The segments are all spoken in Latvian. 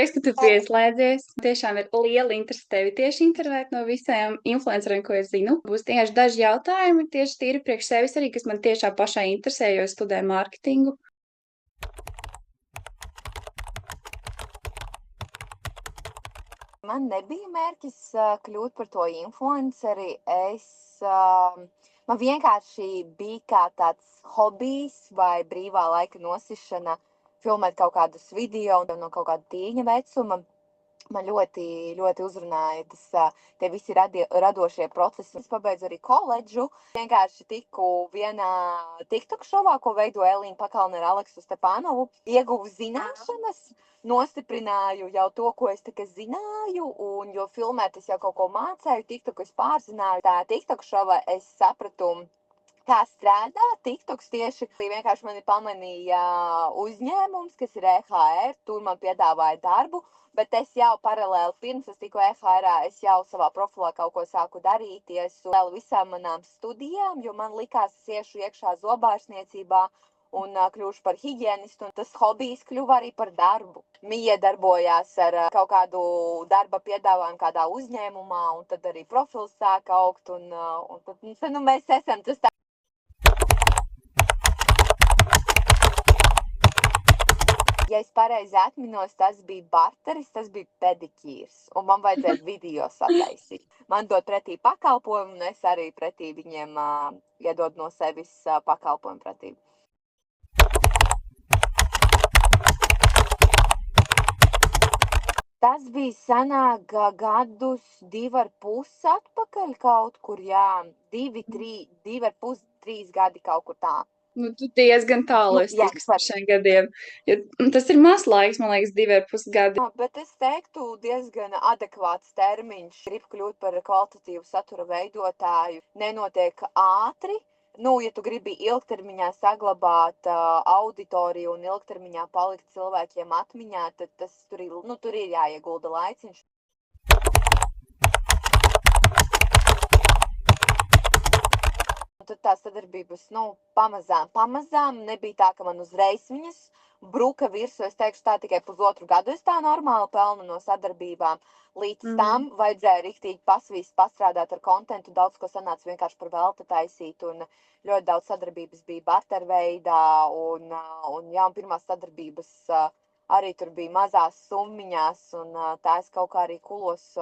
prieks, ka tu pieslēdzies. Tiešām ir liela interese tevi tieši intervēt no visiem influenceriem, ko es zinu. Būs tieši daži jautājumi, tieši tīri priekš sevis arī, kas man tiešām pašai interesē, jo es studēju mārketingu. Man nebija mērķis kļūt par to influenceri. Man vienkārši bija kā tāds hobijs vai brīvā laika nosišana, filmēt kaut kādus video no kaut kāda tīņa vecuma. Man ļoti, ļoti uzrunāja tie visi radošie procesi. Es pabeidzu arī koledžu. Vienkārši tiku vienā TikTok šovā, ko veido Elīna Pakalna ar Aleksu Stepanovu. Ieguvu zināšanas, nostiprināju jau to, ko es zināju, un jo filmēt es jau kaut ko mācēju, TikTok es pārzināju. Tā TikTok šova es sapratu, kā strādā TikToks tieši. Vienkārši mani pamanīja uzņēmums, kas ir EHR, tur man piedāvāja darbu, bet es jau paralēli pirms es tiku EHR, es jau savā profilā kaut ko sāku darīties vēl visām manām studijām, jo man likās, es iešu iekšā zobārstniecībā un kļūšu par higienistu, un tas hobijs kļuva arī par darbu. Mija darbojās ar kaut kādu darba piedāvājumu kādā uzņēmumā, un tad arī profils sāka augt, un tad mēs esam tas tā. Ja es pareizi atminos, tas bija barteris, tas bija pedikīrs, un man vajadzēja video sataisīt. Man dod pretī pakalpojumu, un es arī pretī viņiem iedod no sevis pakalpojumu pretī. Tas bija sanāk gadus 2,5 atpakaļ kaut kur, jā, 2,5–3 gadi kaut kur tā. Nu, tu diezgan tālu esi tikus par šiem gadiem. Ja, tas ir maz laiks, man liekas, 2,5 gadi. Bet es teiktu diezgan adekvāts termiņš. Gribu kļūt par kvalitatīvu satura veidotāju. Nenotiek ātri. Ja tu gribi ilgtermiņā saglabāt auditoriju un ilgtermiņā palikt cilvēkiem atmiņā, tad tur ir jāiegulda laiciņš. Tad tās sadarbības, pamazām nebija tā, ka man uzreiz viņas bruka virsū. Es teikšu tā, tikai pusotru gadu es tā normāli pelnu no sadarbībām. Līdz tam vajadzēja riktīgi pasvīst, pastrādāt ar kontentu, daudz ko sanāca vienkārši par velta taisīt, un ļoti daudz sadarbības bija barterveidā, un pirmās sadarbības arī tur bija mazās summiņās, un tā es kaut kā arī kulos.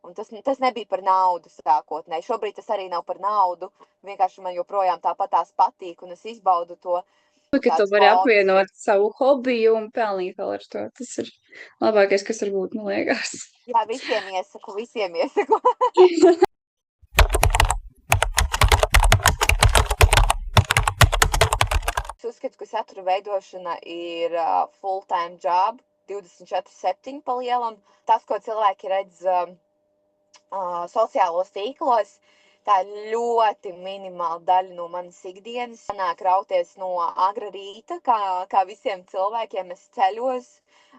Un tas nebija par naudu sākotnēji. Šobrīd tas arī nav par naudu. Vienkārši man joprojām tāpatās patīk, un es izbaudu to. Ka tu vari apvienot savu hobiju un pelnīt vēl ar to. Tas ir labākais, kas var būt, man liekas. Jā, visiem iesaku. Es uzskatu, ka satura veidošana ir full-time job, 24/7 pa lielam. Tas, ko cilvēki redz sociālos tīklos, tā ir ļoti minimāla daļa no manas ikdienas. Sanāk rauties no agra rīta, kā visiem cilvēkiem. Es ceļos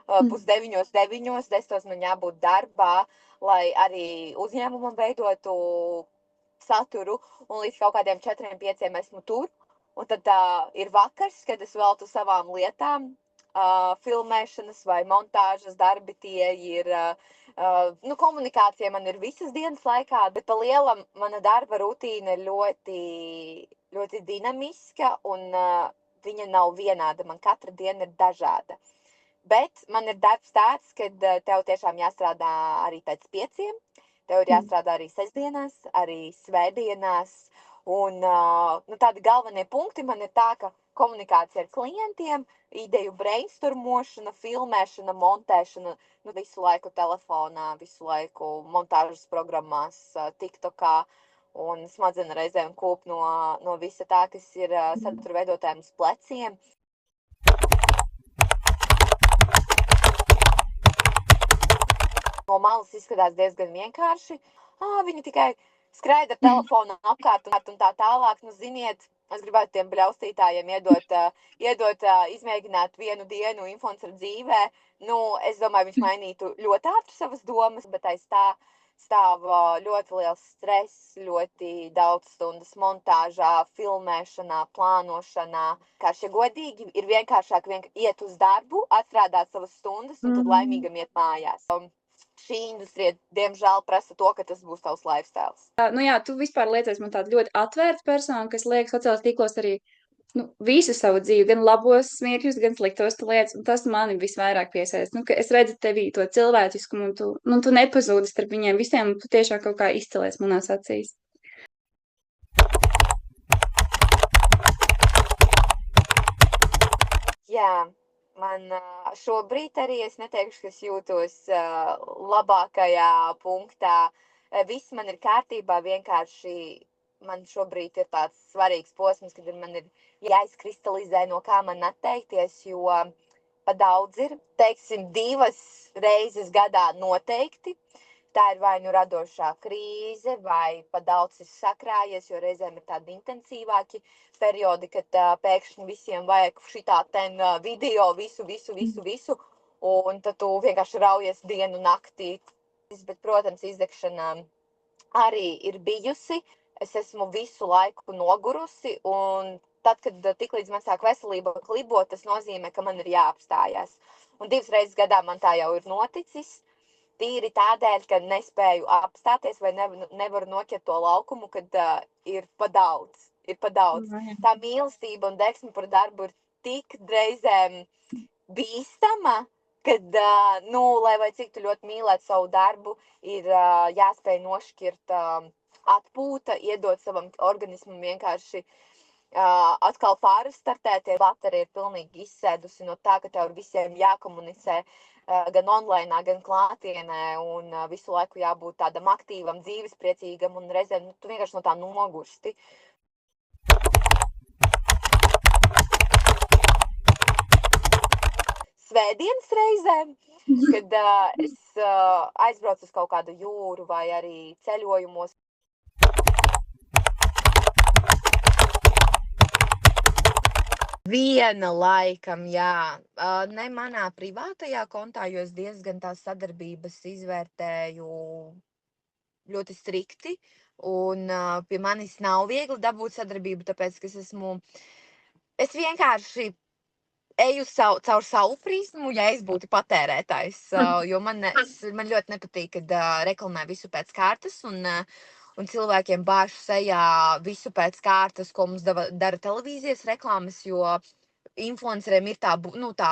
8:30, 10 man jābūt darbā, lai arī uzņēmumam veidotu saturu, un līdz kaut kādiem 4–5 esmu tur. Un tad ir vakars, kad es veltu savām lietām, filmēšanas vai montāžas darbi, tie ir komunikācija man ir visas dienas laikā, bet pa lielam mana darba rutīna ir ļoti, ļoti dinamiska, un viņa nav vienāda. Man katra diena ir dažāda. Bet man ir darbs tāds, kad tev tiešām jāstrādā arī pēc 5. Tev ir jāstrādā arī sestdienās, arī svētdienās. Un tādi galvenie punkti man ir tā, ka komunikācija ar klientiem, ideju brainstormošana, filmēšana, montēšana, visu laiku telefonā, visu laiku montāžas programmās, TikTokā, un smadzenes reizēm kūp no visa tā, kas ir satura veidotājiem uz pleciem. No malas izskatās diezgan vienkārši. Viņi tikai skraida ar telefonu apkārt un tā tālāk. Ziniet, es gribētu tiem bļaustītājiem iedot izmēģināt vienu dienu influenceru dzīvē. Es domāju, viņš mainītu ļoti ātri savas domas, bet aiz tā stāv ļoti liels stress, ļoti daudz stundas montāžā, filmēšanā, plānošanā. Kā šie godīgi ir vienkāršāk iet uz darbu, atstrādāt savas stundas un tad laimīgam iet mājās. Šī industrija, diemžēl, prasa to, ka tas būs tavs lifestyle. Nu jā, tu vispār liecies man tāda ļoti atvērta persona, kas liek sociālajos tīklos arī visu savu dzīvi, gan labos smieklus, gan sliktos lietas, un tas mani visvairāk piesaista. Ka es redzu tevī to cilvēciskumu, un tu nepazūdi starp viņiem visiem, un tu tiešām kaut kā izcelies manās acīs. Jā. Man šobrīd arī es neteikšu, ka es jūtos labākajā punktā. Viss man ir kārtībā, vienkārši man šobrīd ir tāds svarīgs posms, kad man ir jāizkristalizē, no kā man atteikties, jo pa daudz ir, teiksim, 2 reizes gadā noteikti. Tā ir vai nu radošā krīze, vai pa daudz ir sakrājies, jo reizēm ir tādi intensīvāki periodi, kad pēkšņi visiem vajag šitā ten video, visu, un tad tu vienkārši raujies dienu naktī. Bet, protams, izdegšana arī ir bijusi. Es esmu visu laiku nogurusi, un tad, kad tiklīdz man sāk veselība klibot, tas nozīmē, ka man ir jāapstājās. Un 2 reizes gadā man tā jau ir noticis. Tīri tādēļ, ka nespēju apstāties vai nevaru noķert to laukumu, kad ir pa daudz. Tā mīlestība un deksme par darbu ir tik reizēm bīstama, kad, lai vai cik tu ļoti mīlētu savu darbu, ir jāspēj nošķirt atpūta, iedot savam organismam vienkārši atkal pārstartēties. Baterija ir pilnīgi izsēdusi no tā, ka tev ar visiem jākomunicē gan online, gan klātienē, un visu laiku jābūt tādam aktīvam, dzīvespriecīgam, un reizēm tu vienkārši no tā nogursti. Svētdienas reizēm, kad es aizbraucu uz kaut kādu jūru vai arī ceļojumos. Viena laikam, jā. Ne manā privātajā kontā, jo es diezgan tās sadarbības izvērtēju ļoti strikti, un pie manis nav viegli dabūt sadarbību, tāpēc, ka es vienkārši eju caur savu prismu, ja es būtu patērētājs, jo man ļoti nepatīk, kad reklamē visu pēc kārtas, un cilvēkiem bāž sejā visu pēc kārtas, ko mums dara televīzijas reklāmas, jo influenceriem ir tā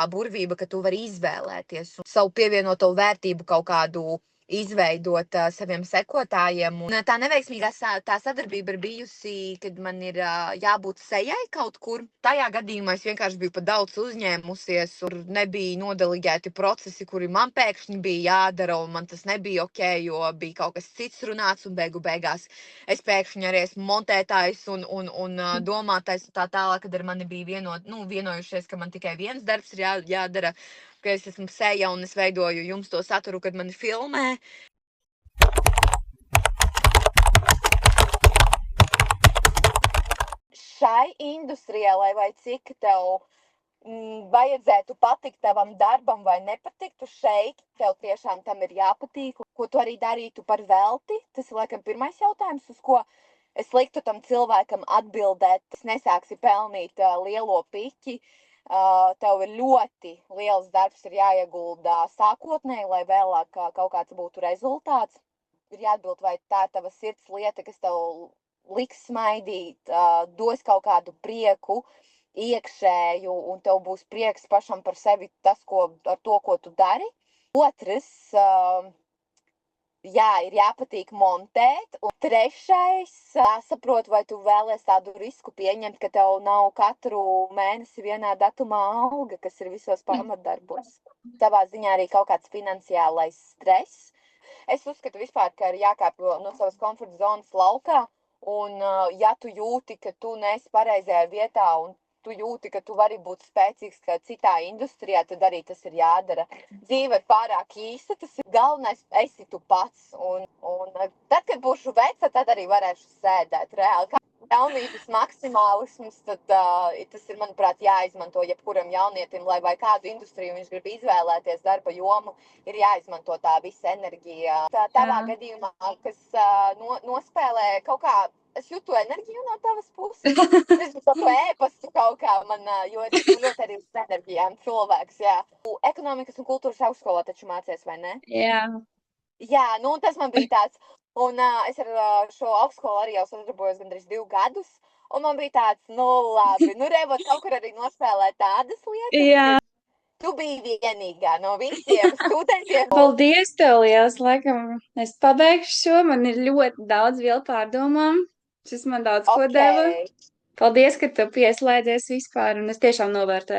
burvība, ka tu vari izvēlēties un savu pievienoto vērtību kaut kādu izveidot saviem sekotājiem. Un tā neveiksmīgā tā sadarbība ir bijusi, kad man ir jābūt sejai kaut kur. Tajā gadījumā es vienkārši biju pa daudz uzņēmusies, un nebija nodeligēti procesi, kuri man pēkšņi bija jādara, un man tas nebija ok, jo bija kaut kas cits runāts, un beigās es pēkšņi arī esmu montētājs un domātais un tā tālāk, kad ar mani bija vienojušies, ka man tikai viens darbs ir jādara, ka es esmu seja un es veidoju jums to saturu, kad mani filmē. Šai industrijai, lai vai cik tev vajadzētu patikt tavam darbam vai nepatiktu, šeit tev tiešām tam ir jāpatīk, ko tu arī darītu par velti. Tas ir laikam pirmais jautājums, uz ko es liktu tam cilvēkam atbildēt. Es nesāksi pelnīt lielo piķi. Tev ir ļoti liels darbs, ir jāiegulda sākotnēji, lai vēlāk kaut kāds būtu rezultāts. Ir jāatbild, vai tā ir tava sirds lieta, kas tev liks smaidīt, dos kaut kādu prieku iekšēju, un tev būs prieks pašam par sevi ar to, ko tu dari. Otrs, jā, ir jāpatīk montēt. Un trešais, jāsaprot, vai tu vēlies tādu risku pieņemt, ka tev nav katru mēnesi vienā datumā alga, kas ir visos pamatdarbos. Savā ziņā arī kaut kāds finansiālais stress. Es uzskatu vispār, ka ir jākāpj no savas komforta zonas laukā, un ja tu jūti, ka tu neesi pareizajā vietā, un tu jūti, ka tu vari būt spēcīgs kā citā industrijā, tad arī tas ir jādara. Dzīve ir pārāk īsa, tas ir galvenais, esi tu pats. Un tad, kad būšu veca, tad arī varēšu sēdēt reāli. jaunības maksimālisms, tad tas ir, manuprāt, jāizmanto jebkuram jaunietim, lai vai kādu industriju viņš grib izvēlēties, darba jomu, ir jāizmanto tā visa enerģija. Tavā gadījumā, kas nospēlē kaut kā, es jūtu enerģiju no tavas puses. Es gribu to ēpastu kaut kā man, jo es esmu ļoti arī uz enerģijām cilvēks, jā. Ekonomikas un kultūras augstskolā taču mācies, vai ne? Jā. Jā, nu tas man bija tāds. Un es ar šo augstskolu arī jau sadarbojos gandrīz 2 gadus. Un man bija tāds, nu labi, nu revot kaut kur arī nospēlēt tādas lietas. Jā. Tu biji vienīgā no visiem studentiem. Paldies tev liels, laikam es pabeigšu šo, man ir ļoti daudz vēl pārdomām. Šis man daudz ko deva. Paldies, ka tu pieslēdzies vispār, un es tiešām novērtēju.